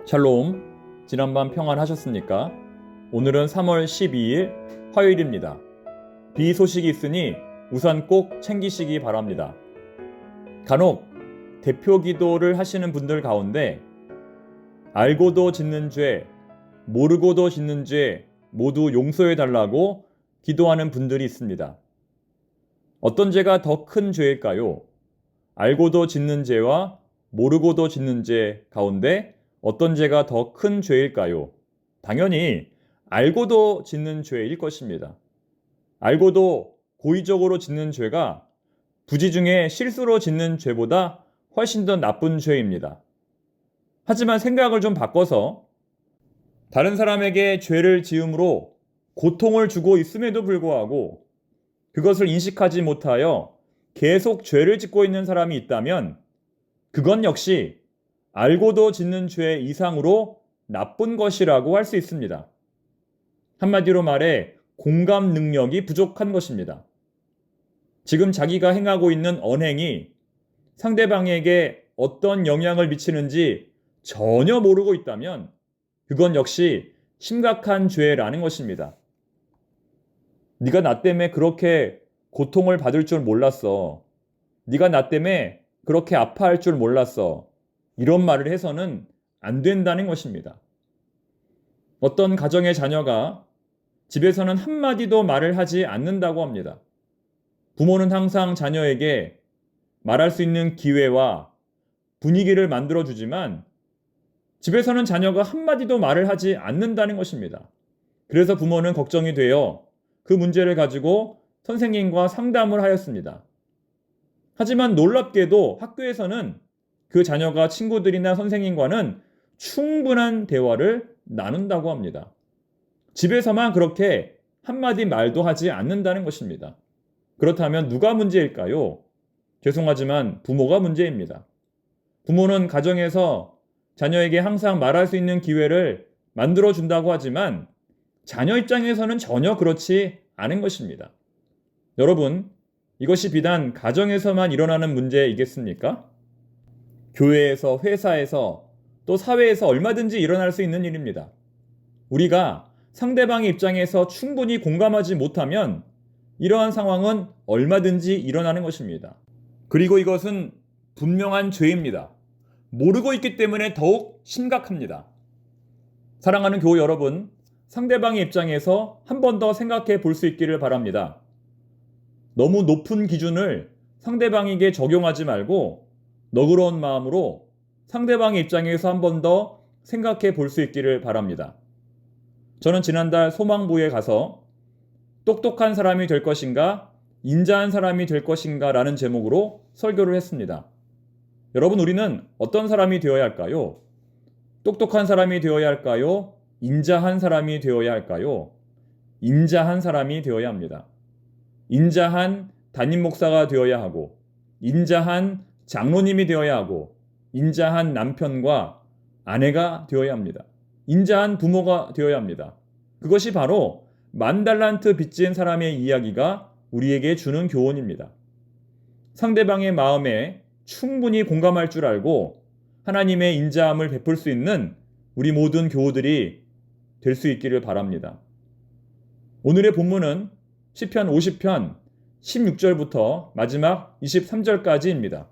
샬롬, 지난밤 평안하셨습니까? 오늘은 3월 12일 화요일입니다. 비 소식이 있으니 우산 꼭 챙기시기 바랍니다. 간혹 대표 기도를 하시는 분들 가운데 알고도 짓는 죄, 모르고도 짓는 죄 모두 용서해 달라고 기도하는 분들이 있습니다. 어떤 죄가 더 큰 죄일까요? 알고도 짓는 죄와 모르고도 짓는 죄 가운데 어떤 죄가 더 큰 죄일까요? 당연히 알고도 짓는 죄일 것입니다. 알고도 고의적으로 짓는 죄가 부지 중에 실수로 짓는 죄보다 훨씬 더 나쁜 죄입니다. 하지만 생각을 좀 바꿔서 다른 사람에게 죄를 지음으로 고통을 주고 있음에도 불구하고 그것을 인식하지 못하여 계속 죄를 짓고 있는 사람이 있다면 그건 역시 알고도 짓는 죄 이상으로 나쁜 것이라고 할 수 있습니다. 한마디로 말해 공감 능력이 부족한 것입니다. 지금 자기가 행하고 있는 언행이 상대방에게 어떤 영향을 미치는지 전혀 모르고 있다면 그건 역시 심각한 죄라는 것입니다. 네가 나 때문에 그렇게 고통을 받을 줄 몰랐어. 네가 나 때문에 그렇게 아파할 줄 몰랐어. 이런 말을 해서는 안 된다는 것입니다. 어떤 가정의 자녀가 집에서는 한마디도 말을 하지 않는다고 합니다. 부모는 항상 자녀에게 말할 수 있는 기회와 분위기를 만들어주지만 집에서는 자녀가 한마디도 말을 하지 않는다는 것입니다. 그래서 부모는 걱정이 되어 그 문제를 가지고 선생님과 상담을 하였습니다. 하지만 놀랍게도 학교에서는 그 자녀가 친구들이나 선생님과는 충분한 대화를 나눈다고 합니다. 집에서만 그렇게 한마디 말도 하지 않는다는 것입니다. 그렇다면 누가 문제일까요? 죄송하지만 부모가 문제입니다. 부모는 가정에서 자녀에게 항상 말할 수 있는 기회를 만들어준다고 하지만 자녀 입장에서는 전혀 그렇지 않은 것입니다. 여러분, 이것이 비단 가정에서만 일어나는 문제이겠습니까? 교회에서, 회사에서, 또 사회에서 얼마든지 일어날 수 있는 일입니다. 우리가 상대방의 입장에서 충분히 공감하지 못하면 이러한 상황은 얼마든지 일어나는 것입니다. 그리고 이것은 분명한 죄입니다. 모르고 있기 때문에 더욱 심각합니다. 사랑하는 교우 여러분, 상대방의 입장에서 한 번 더 생각해 볼 수 있기를 바랍니다. 너무 높은 기준을 상대방에게 적용하지 말고 너그러운 마음으로 상대방의 입장에서 한 번 더 생각해 볼 수 있기를 바랍니다. 저는 지난달 소망부에 가서 똑똑한 사람이 될 것인가, 인자한 사람이 될 것인가 라는 제목으로 설교를 했습니다. 여러분, 우리는 어떤 사람이 되어야 할까요? 똑똑한 사람이 되어야 할까요? 인자한 사람이 되어야 할까요? 인자한 사람이 되어야 합니다. 인자한 담임 목사가 되어야 하고, 인자한 장로님이 되어야 하고, 인자한 남편과 아내가 되어야 합니다. 인자한 부모가 되어야 합니다. 그것이 바로 10,000달란트 빚진 사람의 이야기가 우리에게 주는 교훈입니다. 상대방의 마음에 충분히 공감할 줄 알고 하나님의 인자함을 베풀 수 있는 우리 모든 교우들이 될 수 있기를 바랍니다. 오늘의 본문은 시편 50편 16절부터 마지막 23절까지입니다.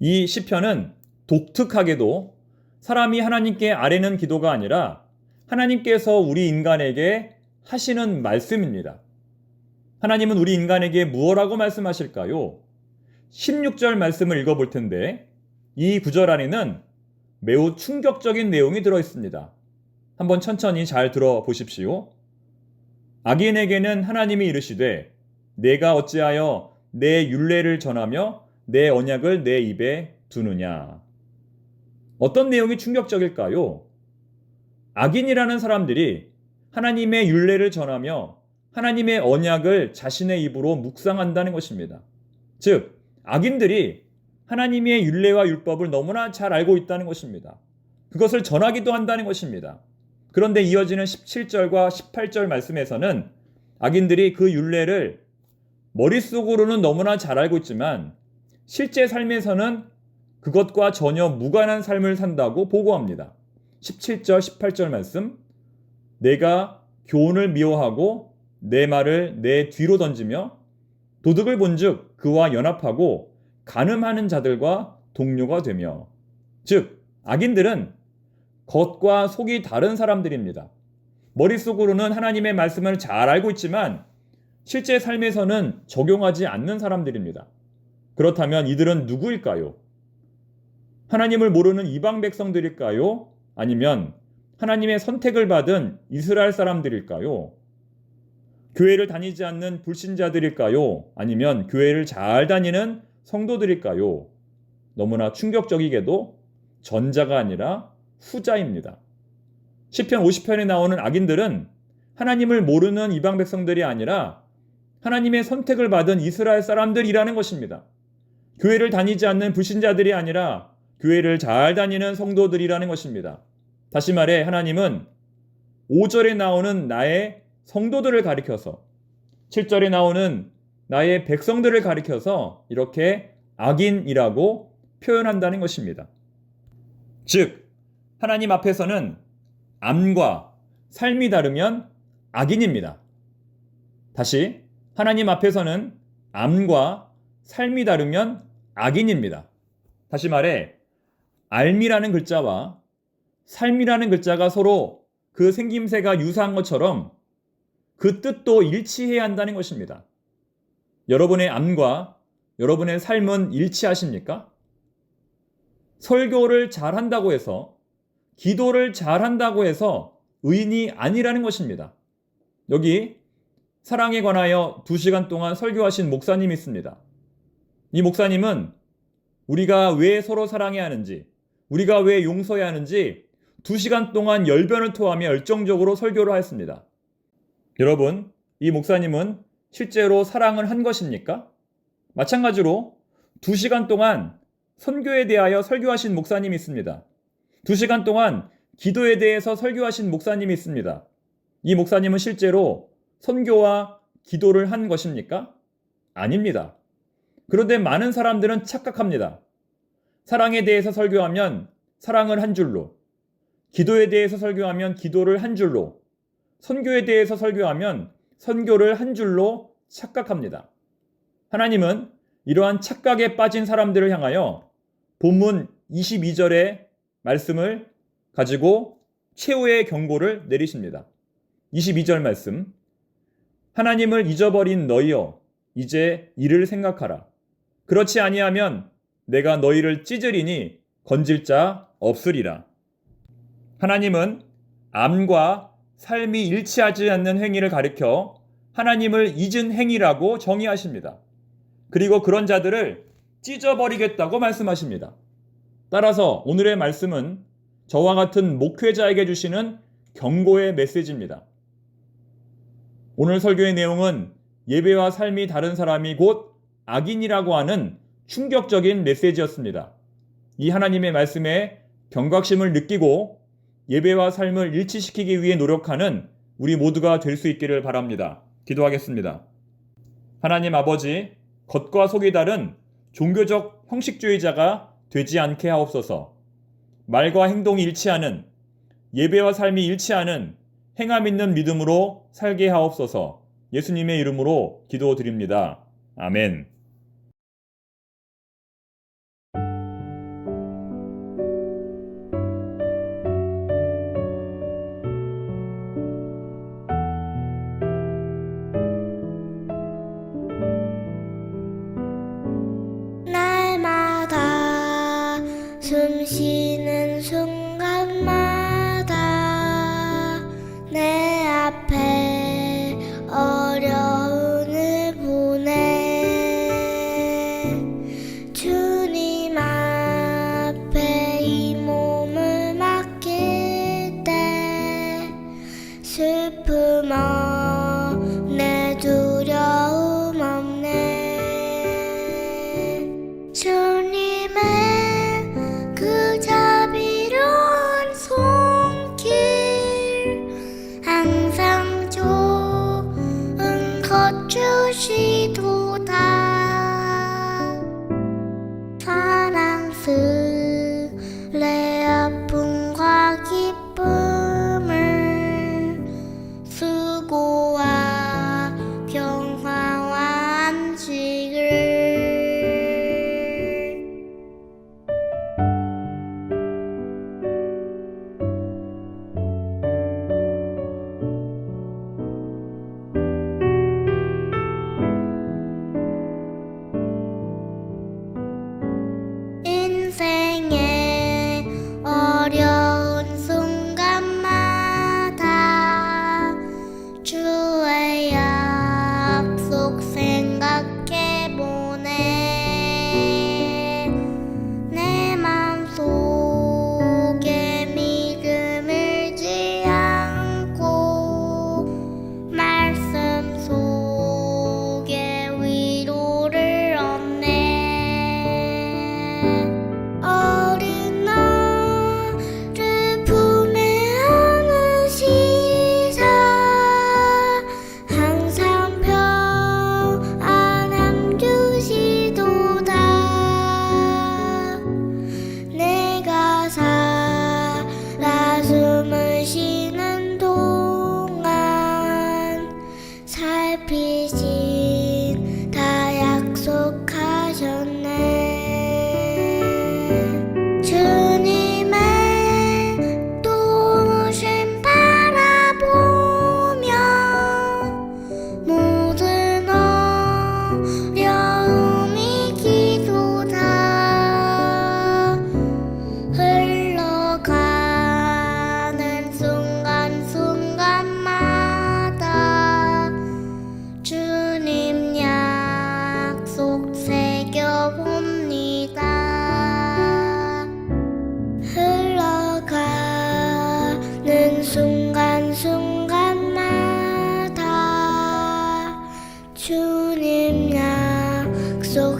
이 시편은 독특하게도 사람이 하나님께 아뢰는 기도가 아니라 하나님께서 우리 인간에게 하시는 말씀입니다. 하나님은 우리 인간에게 무엇라고 말씀하실까요? 16절 말씀을 읽어볼 텐데 이 구절 안에는 매우 충격적인 내용이 들어있습니다. 한번 천천히 잘 들어보십시오. 악인에게는 하나님이 이르시되 내가 어찌하여 내 율례를 전하며 내 언약을 내 입에 두느냐. 어떤 내용이 충격적일까요? 악인이라는 사람들이 하나님의 율례를 전하며 하나님의 언약을 자신의 입으로 묵상한다는 것입니다. 즉, 악인들이 하나님의 율례와 율법을 너무나 잘 알고 있다는 것입니다. 그것을 전하기도 한다는 것입니다. 그런데 이어지는 17절과 18절 말씀에서는 악인들이 그 율례를 머릿속으로는 너무나 잘 알고 있지만 실제 삶에서는 그것과 전혀 무관한 삶을 산다고 보고합니다. 17절, 18절 말씀. 내가 교훈을 미워하고 내 말을 내 뒤로 던지며 도둑을 본즉 그와 연합하고 간음하는 자들과 동료가 되며. 즉 악인들은 겉과 속이 다른 사람들입니다. 머릿속으로는 하나님의 말씀을 잘 알고 있지만 실제 삶에서는 적용하지 않는 사람들입니다. 그렇다면 이들은 누구일까요? 하나님을 모르는 이방 백성들일까요? 아니면 하나님의 선택을 받은 이스라엘 사람들일까요? 교회를 다니지 않는 불신자들일까요? 아니면 교회를 잘 다니는 성도들일까요? 너무나 충격적이게도 전자가 아니라 후자입니다. 시편 50편에 나오는 악인들은 하나님을 모르는 이방 백성들이 아니라 하나님의 선택을 받은 이스라엘 사람들이라는 것입니다. 교회를 다니지 않는 불신자들이 아니라 교회를 잘 다니는 성도들이라는 것입니다. 다시 말해 하나님은 5절에 나오는 나의 성도들을 가리켜서 7절에 나오는 나의 백성들을 가리켜서 이렇게 악인이라고 표현한다는 것입니다. 즉 하나님 앞에서는 암과 삶이 다르면 악인입니다. 다시 하나님 앞에서는 암과 삶이 다르면 악인입니다. 다시 말해 알미라는 글자와 삶이라는 글자가 서로 그 생김새가 유사한 것처럼 그 뜻도 일치해야 한다는 것입니다. 여러분의 암과 여러분의 삶은 일치하십니까? 설교를 잘한다고 해서, 기도를 잘한다고 해서 의인이 아니라는 것입니다. 여기 사랑에 관하여 2시간 동안 설교하신 목사님이 있습니다. 이 목사님은 우리가 왜 서로 사랑해야 하는지, 우리가 왜 용서해야 하는지 2시간 동안 열변을 토하며 열정적으로 설교를 하였습니다. 여러분, 이 목사님은 실제로 사랑을 한 것입니까? 마찬가지로 2시간 동안 선교에 대하여 설교하신 목사님이 있습니다. 2시간 동안 기도에 대해서 설교하신 목사님이 있습니다. 이 목사님은 실제로 선교와 기도를 한 것입니까? 아닙니다. 그런데 많은 사람들은 착각합니다. 사랑에 대해서 설교하면 사랑을 한 줄로, 기도에 대해서 설교하면 기도를 한 줄로, 선교에 대해서 설교하면 선교를 한 줄로 착각합니다. 하나님은 이러한 착각에 빠진 사람들을 향하여 본문 22절의 말씀을 가지고 최후의 경고를 내리십니다. 22절 말씀. 하나님을 잊어버린 너희여, 이제 이를 생각하라. 그렇지 아니하면 내가 너희를 찢으리니 건질 자 없으리라. 하나님은 암과 삶이 일치하지 않는 행위를 가리켜 하나님을 잊은 행위라고 정의하십니다. 그리고 그런 자들을 찢어버리겠다고 말씀하십니다. 따라서 오늘의 말씀은 저와 같은 목회자에게 주시는 경고의 메시지입니다. 오늘 설교의 내용은 예배와 삶이 다른 사람이 곧 악인이라고 하는 충격적인 메시지였습니다. 이 하나님의 말씀에 경각심을 느끼고 예배와 삶을 일치시키기 위해 노력하는 우리 모두가 될 수 있기를 바랍니다. 기도하겠습니다. 하나님 아버지, 겉과 속이 다른 종교적 형식주의자가 되지 않게 하옵소서. 말과 행동이 일치하는, 예배와 삶이 일치하는 행함 있는 믿음으로 살게 하옵소서. 예수님의 이름으로 기도드립니다. 아멘. 날마다 숨 쉬는 순간마다 내 앞에 어려움을 보내 주님 앞에 이 몸을 맡길 때 슬픔 없네 두려움 없네 주님의 그 자비로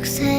새